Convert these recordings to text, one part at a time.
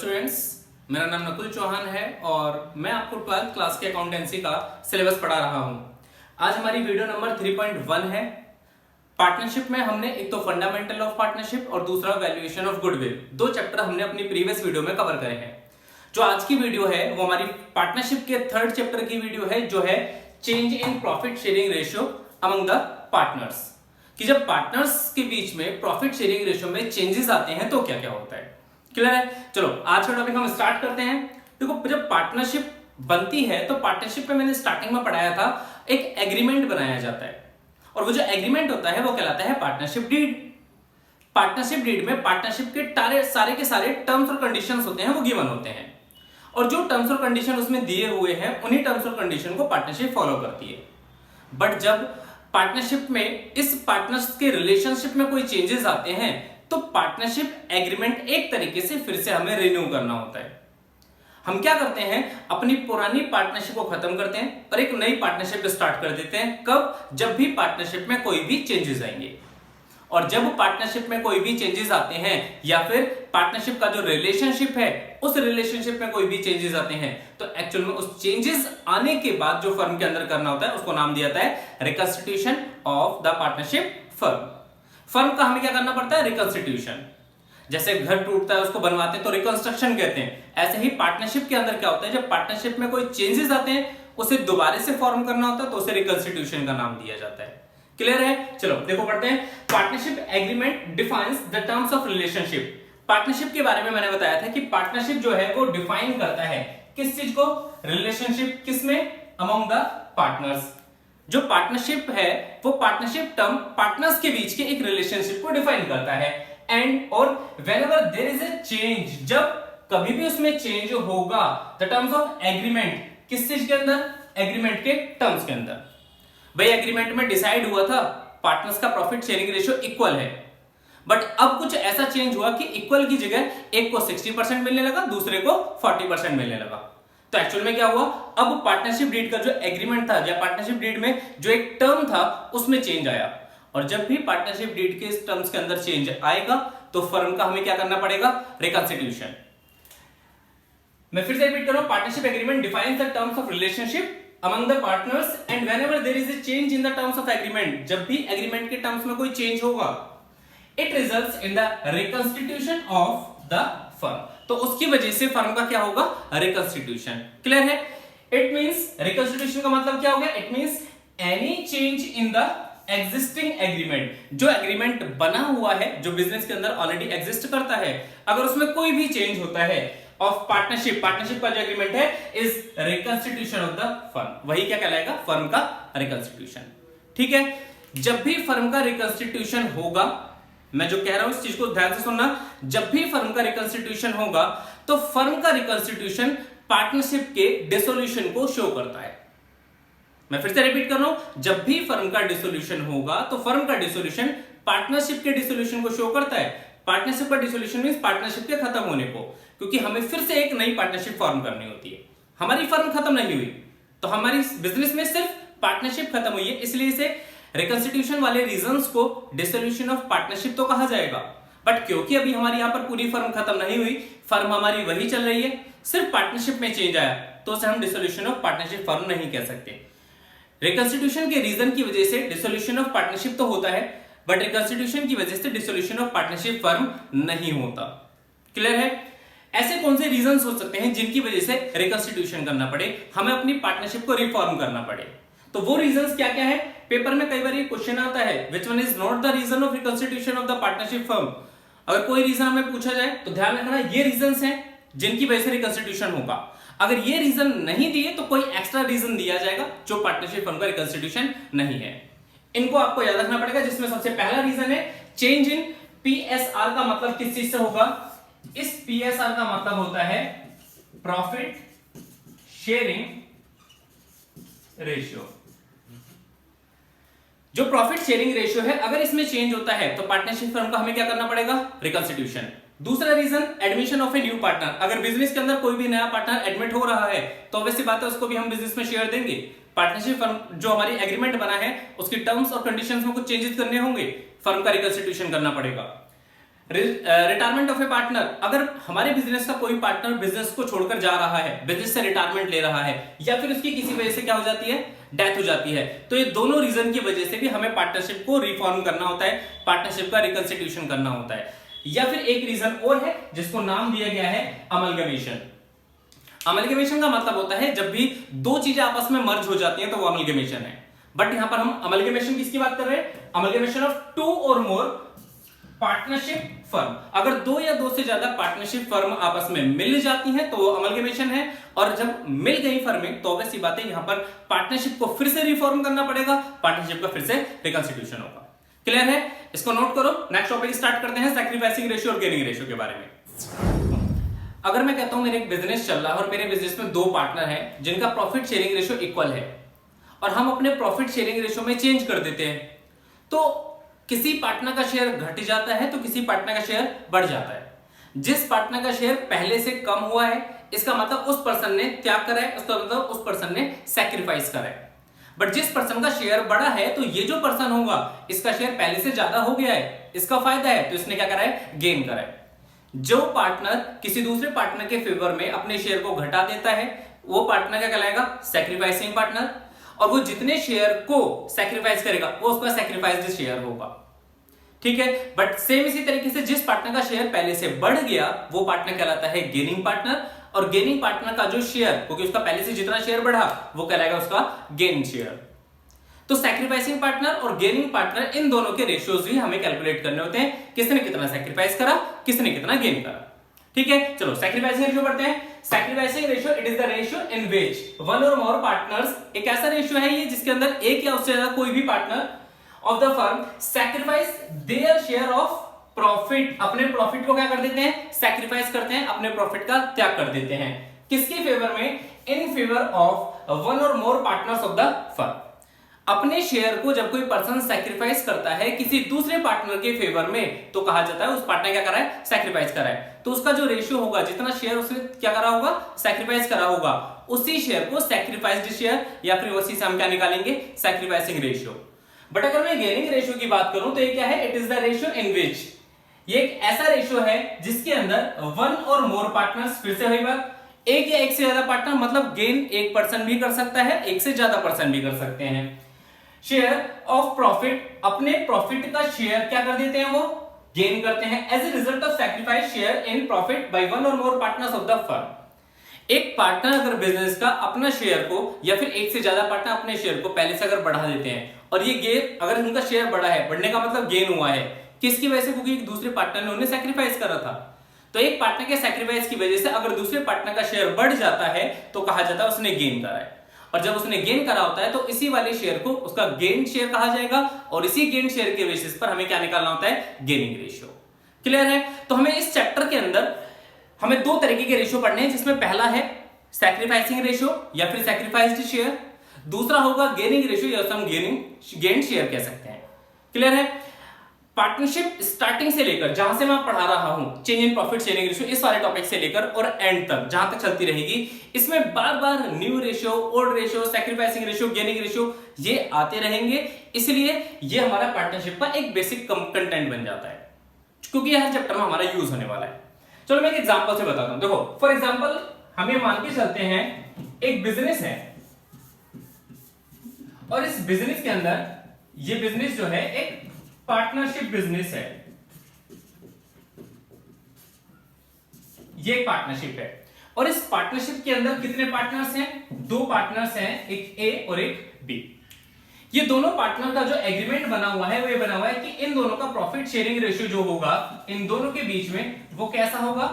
Students, मेरा नाम नकुल चौहान है और मैं आपको 12th क्लास के अकाउंटेंसी का सिलेबस पढ़ा रहा हूं। आज हमारी वीडियो नंबर 3.1 है। पार्टनरशिप में हमने एक तो फंडामेंटल ऑफ पार्टनरशिप और दूसरा वैल्यूएशन ऑफ गुडविल, दो चैप्टर हमने अपनी प्रीवियस वीडियो में कवर करे हैं। जो आज की वीडियो है वो हमारी पार्टनरशिप के थर्ड चैप्टर की वीडियो है, जो है change in profit sharing ratio among the partners. कि जब पार्टनर्स के बीच में प्रॉफिट शेयरिंग रेशियो में चेंजेस आते हैं तो क्या क्या होता है। क्लियर है? चलो आज का टॉपिक हम स्टार्ट करते हैं। देखो, जब पार्टनरशिप बनती है तो पार्टनरशिप में मैंने स्टार्टिंग में पढ़ाया था एक एग्रीमेंट बनाया जाता है, और वो जो एग्रीमेंट होता है वो कहलाता है पार्टनरशिप डीड। पार्टनरशिप डीड में पार्टनरशिप के सारे के सारे टर्म्स और कंडीशंस होते हैं, वो गिवन होते हैं, और जो टर्म्स और कंडीशन उसमें दिए हुए हैं उन्हीं टर्म्स और कंडीशन को पार्टनरशिप फॉलो करती है। बट जब पार्टनरशिप में इस पार्टनर्स के रिलेशनशिप में कोई चेंजेस आते हैं तो पार्टनरशिप एग्रीमेंट एक तरीके से फिर से हमें रिन्यू करना होता है। हम क्या करते हैं, अपनी पुरानी पार्टनरशिप को खत्म करते हैं और एक नई पार्टनरशिप स्टार्ट कर देते हैं। कब? जब भी पार्टनरशिप में कोई भी चेंजेस आएंगे। और जब पार्टनरशिप में कोई भी चेंजेस आते हैं या फिर पार्टनरशिप का जो रिलेशनशिप है उस रिलेशनशिप में कोई भी चेंजेस आते हैं तो एक्चुअल में उस चेंजेस आने के बाद जो फर्म के अंदर करना होता है उसको नाम दिया जाता है reconstitution of the partnership firm. Firm का हमें क्या करना पड़ता है? रिकंस्टिट्यूशन। जैसे घर टूटता है उसको बनवाते हैं तो रिकंस्ट्रक्शन कहते हैं। ऐसे ही पार्टनरशिप के अंदर क्या होता है, जब पार्टनरशिप में कोई चेंजेस आते हैं उसे दोबारा से फॉर्म करना होता है तो उसे रिकंस्टिट्यूशन का नाम दिया जाता है। क्लियर है? चलो देखो पढ़ते हैं। Partnership agreement defines the terms of relationship. Partnership के बारे में मैंने बताया था कि पार्टनरशिप जो है वो डिफाइन करता है किस चीज को? रिलेशनशिप। किसमें? Among the partners. जो पार्टनरशिप है वो पार्टनरशिप टर्म पार्टनर्स के बीच के एक रिलेशनशिप को डिफाइन करता है। एंड और whenever there is a change, जब कभी भी उसमें चेंज होगा, द टर्म्स ऑफ एग्रीमेंट। किस चीज के अंदर? एग्रीमेंट के टर्म्स के अंदर। भाई एग्रीमेंट में डिसाइड हुआ था पार्टनर्स का प्रॉफिट शेयरिंग रेशियो इक्वल है, बट अब कुछ ऐसा चेंज हुआ कि इक्वल की जगह एक को 60% मिलने लगा, दूसरे को 40% मिलने लगा। तो एक्चुअल में क्या हुआ, अब पार्टनरशिप डीड का जो एग्रीमेंट था या पार्टनरशिप डीड में जो एक टर्म था उसमें चेंज आया। और जब भी पार्टनरशिप डीड के इस टर्म्स के अंदर चेंज आएगा तो फर्म का हमें क्या करना पड़ेगा? रिकंस्टिट्यूशन। मैं फिर से रिपीट कर रहा हूं, partnership agreement defines the terms of relationship among the partners and whenever there is a change in the terms of agreement, जब भी एग्रीमेंट के टर्म्स में कोई चेंज होगा, it results in the reconstitution of the firm। तो उसकी वजह से फर्म का क्या होगा? रिकंस्टिट्यूशन। क्लियर है? इट मींस रिकंस्टिट्यूशन का मतलब क्या हो गया? It means any change in the existing agreement. जो एग्रीमेंट बना हुआ है, जो बिजनेस के अंदर ऑलरेडी एग्जिस्ट करता है, अगर उसमें कोई भी चेंज होता है ऑफ पार्टनरशिप का जो एग्रीमेंट है is reconstitution of the firm. वही क्या कहलाएगा? फर्म का रिकंस्टिट्यूशन। ठीक है? जब भी फर्म का रिकंस्टिट्यूशन होगा, मैं जो कह रहा हूं इस चीज को ध्यान से सुनना, जब भी फर्म का रिकंस्टिट्यूशन होगा तो फर्म का रिकंस्टिट्यूशन पार्टनरशिप के डिसोल्यूशन को शो करता है। मैं फिर से रिपीट कर रहा हूं, जब भी फर्म का डिसोल्यूशन होगा तो फर्म का डिसोल्यूशन पार्टनरशिप के डिसोल्यूशन को शो करता है। पार्टनरशिप का डिसोल्यूशन मींस पार्टनरशिप के खत्म होने को, क्योंकि हमें फिर से एक नई पार्टनरशिप फॉर्म करनी होती है। हमारी फर्म खत्म नहीं हुई तो हमारी बिजनेस में सिर्फ पार्टनरशिप खत्म हुई है, इसलिए इसे रिकंस्टिट्यूशन वाले रीजंस को डिसोल्यूशन ऑफ पार्टनरशिप तो कहा जाएगा। बट क्योंकि अभी हमारी यहां पर पूरी फर्म खत्म नहीं हुई, फर्म हमारी वही चल रही है, सिर्फ पार्टनरशिप में चेंज आया, तो उसे हम डिसोल्यूशन ऑफ पार्टनरशिप फर्म नहीं कह सकते। रिकंस्टिट्यूशन के रीजन की वजह से डिसोल्यूशन ऑफ पार्टनरशिप तो होता है, बट रिकंस्टिट्यूशन की वजह से डिसोल्यूशन ऑफ पार्टनरशिप फर्म नहीं होता। क्लियर है? ऐसे कौन से रीजंस हो सकते हैं जिनकी वजह से रिकंस्टिट्यूशन करना पड़े, हमें अपनी पार्टनरशिप को रिफॉर्म करना पड़े? तो वो रीजंस क्या क्या है? पेपर में कई बार ये क्वेश्चन आता है, which one is not the reason of reconstitution of the partnership firm. अगर कोई रीजन हमें पूछा जाए तो ध्यान रखना ये रीजंस हैं जिनकी वजह से रिकंस्टिट्यूशन होगा। अगर ये रीजन नहीं दिए तो कोई एक्स्ट्रा रीजन दिया जाएगा जो पार्टनरशिप फर्म का रिकंस्टिट्यूशन नहीं है। इनको आपको याद रखना पड़ेगा, जिसमें सबसे पहला रीजन है चेंज इन पीएसआर। का मतलब किस चीज से होगा? इस पीएसआर का मतलब होता है प्रॉफिट शेयरिंग रेशियो। जो प्रॉफिट शेयरिंग रेशियो है, अगर इसमें चेंज होता है तो पार्टनरशिप फर्म का हमें क्या करना पड़ेगा? रिकंस्टिट्यूशन। दूसरा reason admission of a new partner. अगर बिजनेस के अंदर कोई भी नया पार्टनर एडमिट हो रहा है तो ऑब्वियस सी बात है उसको भी हम बिजनेस में शेयर देंगे। पार्टनरशिप फर्म जो हमारी एग्रीमेंट बना है उसकी टर्म्स और कंडीशंस में कुछ चेंजेस करने होंगे, फर्म का रिकंस्टिट्यूशन करना पड़ेगा। रिटायरमेंट ऑफ ए पार्टनर, अगर हमारे बिजनेस का कोई पार्टनर बिजनेस को छोड़कर जा रहा है, बिजनेस से रिटायरमेंट ले रहा है, या फिर उसकी किसी वजह से क्या हो जाती है, डेथ हो जाती है, तो ये दोनों रीजन की वजह से भी हमें पार्टनरशिप को रिफॉर्म करना होता है, पार्टनरशिप का रिकंस्टिट्यूशन करना होता है। या फिर एक रीजन और है जिसको नाम दिया गया है अमलगमेशन। अमलगमेशन का मतलब होता है जब भी दो चीजें आपस में मर्ज हो जाती हैं तो वो अमलगमेशन है। बट यहां पर हम अमलगमेशन किसकी बात कर रहे हैं, अमलगमेशन ऑफ टू और मोर पार्टनरशिप फर्म। अगर दो या दो से ज्यादा पार्टनरशिप फर्म आपस में मिल जाती हैं तो वो अमलगमेशन है। और जब मिल गई फर्में तो ऑब्वियस सी बात है, यहां पर पार्टनरशिप को फिर से रिफॉर्म करना पड़ेगा, पार्टनरशिप का फिर से रिकंस्टिट्यूशन होगा। क्लियर है, इसको नोट करो। नेक्स्ट टॉपिक स्टार्ट करते हैं सैक्रिफाइसिंग रेशियो और गेनिंग रेशियो के बारे में। अगर मैं कहता हूं मेरे एक बिजनेस चल रहा है और मेरे बिजनेस में दो पार्टनर हैं जिनका प्रॉफिट शेयरिंग रेशियो इक्वल है और हम अपने प्रॉफिट शेयरिंग रेशियो में चेंज कर देते हैं, तो किसी पार्टनर का शेयर घट जाता है तो किसी पार्टनर का शेयर बढ़ जाता है। जिस पार्टनर का शेयर पहले से कम हुआ है इसका मतलब उस पर्सन ने त्याग करा है, उसका मतलब उस पर्सन ने सैक्रिफाइस करा है। बट जिस पर्सन का शेयर बढ़ा है तो ये जो पर्सन होगा इसका शेयर पहले से ज्यादा हो गया है, इसका फायदा है, तो इसने क्या करा है, गेन करा है। जो पार्टनर किसी दूसरे पार्टनर के फेवर में अपने शेयर को घटा देता है वो पार्टनर क्या कहलाएगा, सैक्रिफाइसिंग पार्टनर। और वो जितने शेयर को सैक्रिफाइस करेगा वो उसका सैक्रिफाइस्ड शेयर होगा। ठीक है, बट सेम इसी तरीके से जिस पार्टनर का शेयर पहले से बढ़ गया वो पार्टनर कहलाता है गेनिंग पार्टनर। और गेनिंग पार्टनर का जो शेयर, क्योंकि उसका पहले से जितना शेयर बढ़ा वो कहलाएगा उसका गेन शेयर। तो सैक्रिफाइसिंग पार्टनर और गेनिंग पार्टनर इन दोनों के रेशियोज भी हमें कैलकुलेट करने होते हैं, किसने कितना सैक्रिफाइस करा, किसने कितना गेन करा। ठीक है, चलो सैक्रिफाइसिंग रेशियो पढ़ते हैं। Sacrificing ratio, it is the ratio in which one or more partners, एक ऐसा रेशियो है ये जिसके अंदर एक या उससे ज्यादा कोई भी partner of the firm sacrifice their share of profit, अपने प्रॉफिट को क्या कर देते हैं, सैक्रिफाइस करते हैं, अपने प्रॉफिट का त्याग कर देते हैं। किसके फेवर में, in favour of one or more partners of the firm. अपने शेयर को जब कोई पर्सन सैक्रिफाइस करता है किसी दूसरे पार्टनर के फेवर में तो कहा जाता है उस पार्टनर क्या कर रहा है, सैक्रिफाइस कर रहा है। तो उसका जो रेशियो होगा, जितना शेयर उसने क्या करा होगा, सैक्रिफाइस करा होगा, उसी शेयर को सैक्रिफाइस्ड शेयर या फिर उसी से हम क्या निकालेंगे, सैक्रिफाइसिंग रेशियो। बट अगर मैं गेनिंग रेशियो की बात करूं तो ये क्या है, it is the ratio in which, ये एक ऐसा रेशियो है जिसके अंदर वन और मोर पार्टनर्स, फिर से वही बात, एक या एक से ज्यादा पार्टनर, मतलब गेन एक पर्सन भी कर सकता है, एक से ज्यादा पर्सन भी कर सकते हैं। शेयर ऑफ प्रॉफिट, अपने प्रॉफिट का शेयर क्या कर देते हैं, वो गेन करते हैं as a result of sacrifice share in profit by one or more partners of the firm. एक पार्टनर अगर बिजनेस का अपना शेयर को या फिर एक से ज्यादा पार्टनर अपने शेयर को पहले से अगर बढ़ा देते हैं और ये गेन, अगर उनका शेयर बढ़ा है, बढ़ने का मतलब गेन हुआ है, किसकी वजह से, क्योंकि एक दूसरे पार्टनर ने उन्हें सैक्रिफाइस करा था। तो एक पार्टनर के सैक्रिफाइस की वजह से अगर दूसरे पार्टनर का शेयर बढ़ जाता है तो कहा जाता है उसने गेन करा है। और जब उसने गेन करा होता है तो इसी वाले शेयर को उसका गेन शेयर कहा जाएगा और इसी गेन शेयर के बेसिस पर हमें क्या निकालना होता है, गेनिंग रेशियो। क्लियर है, तो हमें इस चैप्टर के अंदर हमें दो तरीके के रेशियो पढ़ने हैं, जिसमें पहला है सैक्रिफाइसिंग रेशियो या फिर सैक्रिफाइस्ड शेयर, दूसरा होगा गेनिंग रेशियो या हम गेन शेयर कह सकते हैं। क्लियर है, पार्टनरशिप स्टार्टिंग से लेकर जहां से मैं पढ़ा रहा हूं, change in profit sharing ratio, इस वाले टॉपिक से लेकर और एंड तक जहां तक चलती रहेगी, इसमें बार बार new ratio, old ratio, sacrificing ratio, gaining ratio ये आते रहेंगे। इसलिए ये हमारा पार्टनरशिप का एक बेसिक कंटेंट बन जाता है, क्योंकि हर चैप्टर में हमारा यूज होने वाला है। चलो मैं एक एग्जांपल से बताता हूं। देखो फॉर एग्जांपल हमें मान के चलते हैं एक बिजनेस है और इस बिजनेस के अंदर ये बिजनेस जो है एक पार्टनरशिप बिजनेस है, ये एक पार्टनरशिप है और इस पार्टनरशिप के अंदर कितने पार्टनर्स हैं, दो पार्टनर्स हैं, एक ए और एक बी। ये दोनों पार्टनर का जो एग्रीमेंट बना हुआ है वो ये बना हुआ है कि इन दोनों का प्रॉफिट शेयरिंग रेशियो जो होगा इन दोनों के बीच में वो कैसा होगा,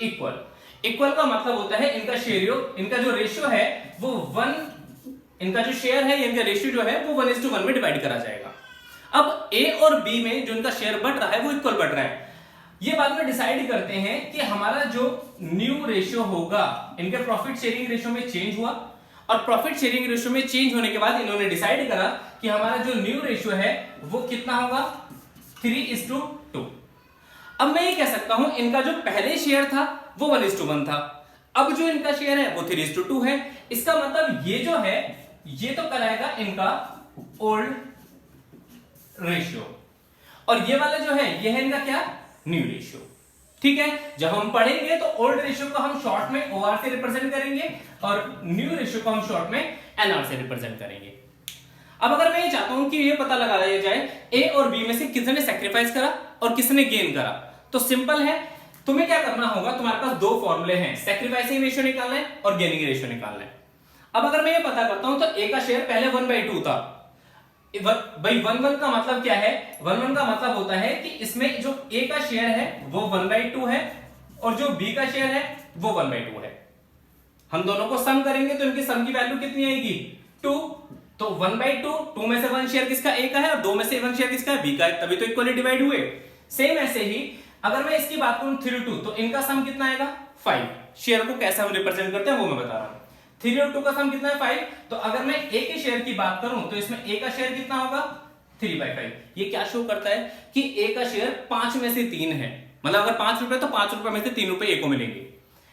इक्वल। इक्वल का मतलब होता है इनका शेयर, इनका जो रेशियो है वो 1, इनका जो शेयर है इनका रेशियो जो है वो 1:1 में डिवाइड करा जाएगा। अब ए और बी में जो इनका शेयर बढ़ रहा है वो इक्वल बढ़ रहा है। ये बाद में डिसाइड करते हैं कि हमारा जो न्यू रेशियो होगा, इनके प्रॉफिट शेयरिंग रेशियो में चेंज हुआ और प्रॉफिट शेयरिंग रेशियो में चेंज होने के बाद इन्होंने डिसाइड करा कि हमारा जो न्यू रेशियो है वो कितना होगा, 3:2। अब मैं ये कह सकता हूं इनका जो पहले शेयर था वो 1:1 था, अब जो इनका शेयर है वो 3:2 है। इसका मतलब ये जो है ये तो कराएगा इनका ओल्ड रेशियो और ये वाला जो है ये है इनका क्या, न्यू रेशियो। ठीक है, जब हम पढ़ेंगे तो ओल्ड रेशियो को हम शॉर्ट में ओआर से रिप्रेजेंट करेंगे और न्यू रेशियो को हम शॉर्ट में एनआर से रिप्रेजेंट करेंगे। अब अगर मैं ये चाहता हूं कि ये पता लगाया जाए ए और बी में से किसने सैक्रिफाइस करा और किसने गेन करा, तो सिंपल है, तुम्हें क्या करना होगा, तुम्हारे पास दो फॉर्मूले हैं, सैक्रिफाइसिंग रेशियो निकालना है और गेनिंग रेशियो निकालना है। अब अगर मैं ये पता करता हूं तो ए का शेयर पहले 1/2 था, भाई 1/1 का मतलब क्या है, 1/1 का मतलब होता है कि इसमें जो ए का शेयर है वो 1/2 है और जो बी का शेयर है वो 1/2 है। हम दोनों को सम करेंगे तो इनकी सम की वैल्यू कितनी आएगी, 2। तो 1/2, 2 में से 1 शेयर किसका, ए का है, और 2 में से 1 शेयर किसका है, बी का है, तभी तो इक्वली डिवाइड हुए। सेम ऐसे ही अगर मैं इसकी बात करूं 3/2 तो इनका सम कितना आएगा 5। शेयर को कैसे हम रिप्रेजेंट करते हैं वो मैं बता रहा हूं। 3 और 2 का सम कितना है 5, तो अगर मैं ए के शेयर की बात करूं तो इसमें ए का शेयर कितना होगा 3/5। ये क्या शो करता है कि ए का शेयर 5 में से 3 है, मतलब अगर 5 रुपए तो 5 रुपए में से 3 रुपए ए को मिलेंगे।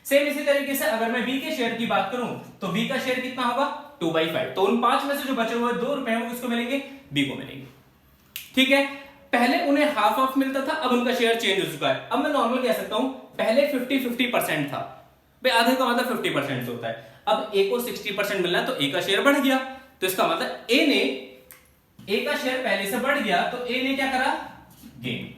सेम इसी तरीके से अगर मैं बी के शेयर की बात करूं तो बी का शेयर कितना होगा 2/5, तो उन 5 में से जो बचे हुए 2 रुपए हैं वो किसको मिलेंगे, बी को मिलेंगे। ठीक है, पहले उन्हें हाफ ऑफ मिलता था, अब उनका शेयर चेंज हो चुका है। अब मैं नॉर्मल कह सकता हूं पहले 50-50% था, भाई आधे का मतलब 50% होता है, अब ए को 60% मिलना है तो ए का शेयर बढ़ गया, तो इसका मतलब ए का शेयर पहले से बढ़ गया तो ए ने क्या करा, गेन।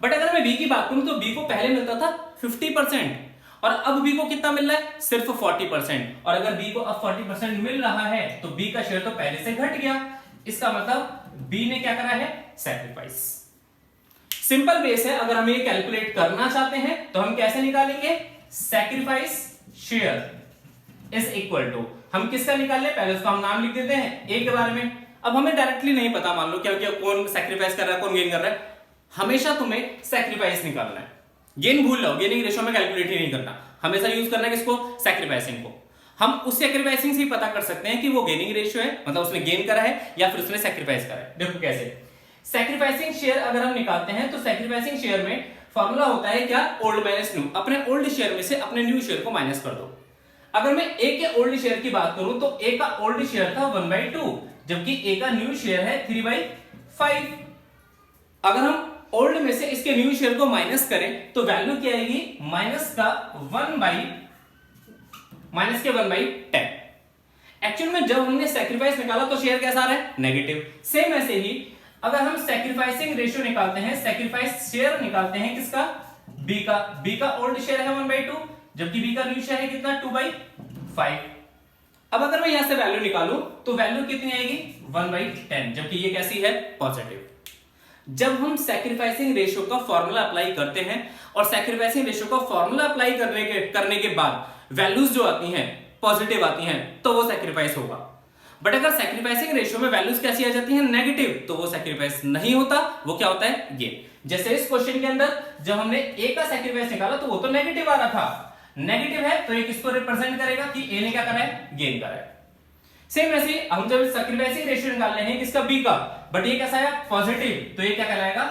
बट अगर मैं बी की बात करूं तो बी को पहले मिलता था 50% और अब बी को कितना मिल रहा है, सिर्फ 40%, और अगर बी को अब 40% मिल रहा है तो बी का शेयर तो पहले से घट गया, इसका मतलब बी ने क्या करा है, सैक्रिफाइस। सिंपल बेस है, अगर हम ये कैलकुलेट करना चाहते हैं तो हम कैसे निकालेंगे, sacrifice share is equal to, हम किसका निकाल ले, पहले उसका हम नाम लिख देते हैं ए के बारे में। अब हमें डायरेक्टली नहीं पता, मान लो क्या क्या कौन सैक्रिफाइस कर रहा है कौन गेन कर रहा है, हमेशा तुम्हें सैक्रिफाइस निकालना है, गेन भूल लो, गेनिंग रेशियो में कैलकुलेट ही नहीं करना, हमेशा यूज करना है किसको, सैक्रिफाइसिंग को। हम उस सैक्रिफाइसिंग से ही पता कर सकते हैं कि वो गेनिंग रेशियो है, मतलब उसने गेन करा है या फिर उसने सैक्रिफाइस करा है। देखो कैसे, सैक्रिफाइसिंग शेयर अगर हम निकालते हैं तो सैक्रिफाइसिंग शेयर में फॉर्मूला होता है क्या, ओल्ड माइनस न्यू, अपने ओल्ड शेयर में से अपने न्यू शेयर को माइनस कर दो। अगर मैं ए के ओल्ड शेयर की बात करूं तो ए का ओल्ड शेयर था 1/2, जबकि ए का न्यू शेयर है 3/5। अगर हम ओल्ड में से इसके न्यू शेयर को माइनस करें तो वैल्यू क्या आएगी, माइनस के 1/10। एक्चुअल में जब हमने सैक्रिफाइस निकाला तो शेयर कैसा आ रहा है, नेगेटिव। सेम ऐसे ही अगर हम सैक्रिफाइसिंग रेशियो निकालते हैं, सैक्रिफाइस शेयर निकालते हैं किसका, बी का ओल्ड शेयर है 1/2, जबकि बी का न्यू शेयर है कितना 2/5। अब अगर मैं यहां से वैल्यू निकालूं तो वैल्यू कितनी आएगी 1/10, जबकि ये कैसी है, पॉजिटिव। जब हम सैक्रिफाइसिंग रेशियो का फॉर्मूला अप्लाई करते हैं और सैक्रिफाइसिंग रेशियो का फॉर्मूला अप्लाई करने के बाद वैल्यूज जो आती हैं पॉजिटिव आती हैं तो वो सैक्रिफाइस होगा। बट अगर सैक्रिफाइसिंग रेशियो में वैल्यूज कैसी आ जाती हैं, नेगेटिव, तो वो सैक्रिफाइस नहीं होता, वो क्या होता है, गेन। जैसे इस क्वेश्चन के अंदर जब हमने ए का सैक्रिफाइस निकाला तो वो तो नेगेटिव आ रहा था, नेगेटिव है तो ये किसको रिप्रेजेंट करेगा कि ए ने क्या करा है, गेन करा है। सेम ऐसे हम जब सैक्रिफाइसिंग रेशियो निकाल रहे हैं किसका, बी का, बट ये कैसा है, पॉजिटिव, तो ये क्या कहलाएगा,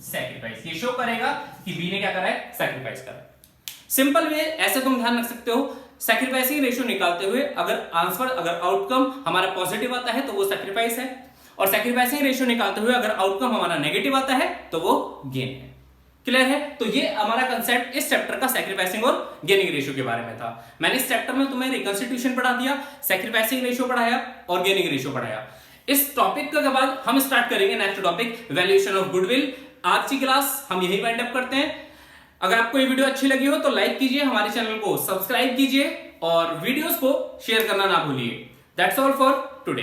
सैक्रिफाइस। ये शो करेगा कि बी ने क्या करा है, सैक्रिफाइस करा है। सिंपल वे ऐसे तुम ध्यान रख सकते हो, सैक्रिफाइसिंग रेशियो निकालते हुए अगर आउटकम हमारा पॉजिटिव आता है तो वो सैक्रिफाइस है, और सैक्रिफाइसिंग रेशियो निकालते हुए अगर आउटकम हमारा नेगेटिव आता है तो वो गेन है। क्लियर है, तो ये हमारा कंसेप्ट इस चैप्टर का सैक्रिफाइसिंग और गेनिंग रेशियो के बारे में था। मैंने इस चैप्टर में तुम्हें रिकंस्टिट्यूशन पढ़ा दिया, सैक्रिफाइसिंग रेशियो पढ़ाया और गेनिंग रेशियो पढ़ाया। इस टॉपिक के बाद हम स्टार्ट करेंगे next topic, valuation of goodwill. आज की क्लास हम यही वाइंड अप करते हैं। अगर आपको ये वीडियो अच्छी लगी हो तो लाइक कीजिए, हमारे चैनल को सब्सक्राइब कीजिए और वीडियोस को शेयर करना ना भूलिए। That's all for today.